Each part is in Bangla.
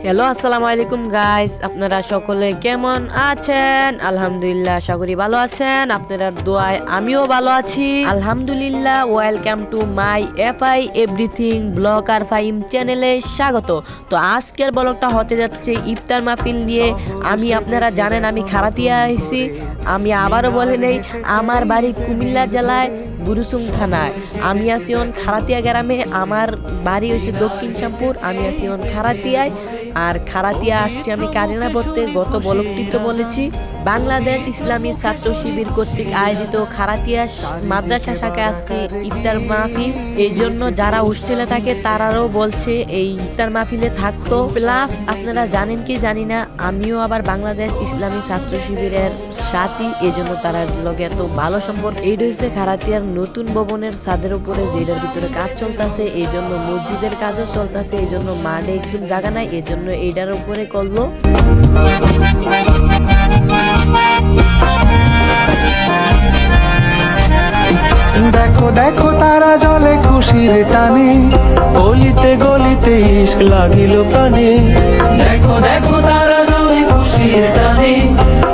হ্যালো, আসসালামু আলাইকুম গাইস। আপনারা সকলে কেমন আছেন? আলহামদুলিল্লাহ, আশা করি ভালো আছেন। আপনারা দোয়ায় আমিও ভালো আছি আলহামদুলিল্লাহ। Welcome to my FI everything blog আর ফাইম চ্যানেলে স্বাগত। তো আজকের ব্লগটা হতে যাচ্ছে ইফতার মাহফিল নিয়ে। আপনারা জানেন আমি খারাতিয়া আইছি। আমি আবারও বলে নেই, আমার বাড়ি কুমিল্লা জেলায় বুরুসুং থানায়। আমি আছি খারাতিয়া গ্রামে। আমার বাড়ি হচ্ছে দক্ষিণ শ্যামপুর। আমি আছি খারাতিয়ায়। আর খারাতিয়া আসছি আমি কারিনা পড়তে। গত ব্লগটিতে বলেছি বাংলাদেশ ইসলামী ছাত্র শিবির কর্তৃক আয়োজিত খারাতিয়া মাদ্রাসা শাখায় আজকে ইফতার মাহফিল। এই জন্য যারা হোস্টেলে থাকে তারাও বলছে এই ইফতার মাহফিলে থাকতো। প্লাস আপনারা জানেন কি জানি না, আমিও আবার বাংলাদেশ ইসলামী ছাত্র শিবিরের সাথী। এই জন্য তারা লগে এত ভালো সম্পর্ক। এইটা হচ্ছে খারাতিয়ার নতুন ভবনের ছাদের উপরে, যেটার ভিতরে কাজ চলতেছে। এই জন্য মসজিদের কাজও চলতেছে। এই জন্য মাঠে একদম জায়গা নাই, এই জন্য এইটার উপরে করলো। দেখো দেখো তারা জলে খুশির টানে, গলিতে গলিতে ইশক লাগিল প্রাণে। দেখো দেখো তারা জলে খুশির টানে,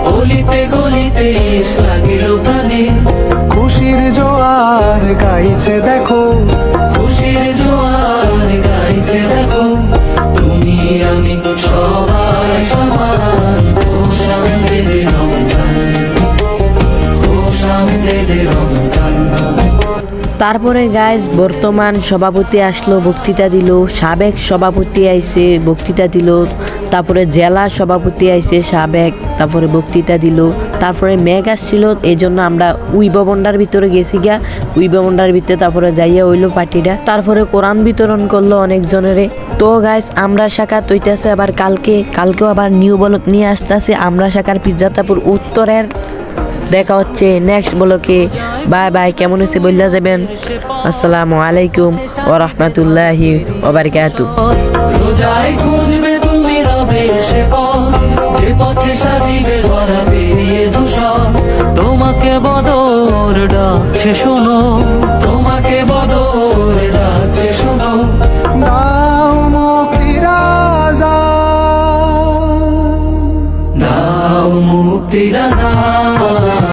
গলিতে গলিতে ইশক লাগিল প্রাণে। খুশির জোয়ার গাইছে দেখো, খুশির জোয়ার গাইছে দেখো। তুমি আমি সবাই সমান, খুশ আমদের রমজান, খুশ আমদের রমজান। তারপরে গাইজ বর্তমান সভাপতি আসলো, বক্তৃতা দিল। সাবেক সভাপতি আইছে, বক্তৃতা দিল। তারপরে জেলা সভাপতি আইছে সাবেক, তারপরে বক্তৃতা দিল। তারপরে মেঘ আসছিল, এই জন্য আমরা উই ভবনটার ভিতরে গেছি গিয়া। উই ভবনটার ভিতরে তারপরে যাইয়া হইলো পার্টিটা। তারপরে কোরআন বিতরণ করলো অনেকজনেরে। তো গাইজ আমরা শাখা তৈতেছে আবার কালকেও আবার নিউ ব্লক নিয়ে আসতেছে। আমরা শাখার পিরজাতাপুর উত্তরের। দেখা হচ্ছে নেক্সট ব্লকে। Bye bye. কেমন হয়েছে বললা যাবেন। আসসালামু আলাইকুম ওয়া রাহমাতুল্লাহি ওয়া বারাকাতুহু। রোজায় খুঁজবে তুমি রবের সে পথ, যে পথে সাজিবে ধরা পেরিয়ে ধূসর। তোমাকে বদর ডাকছে শোনো।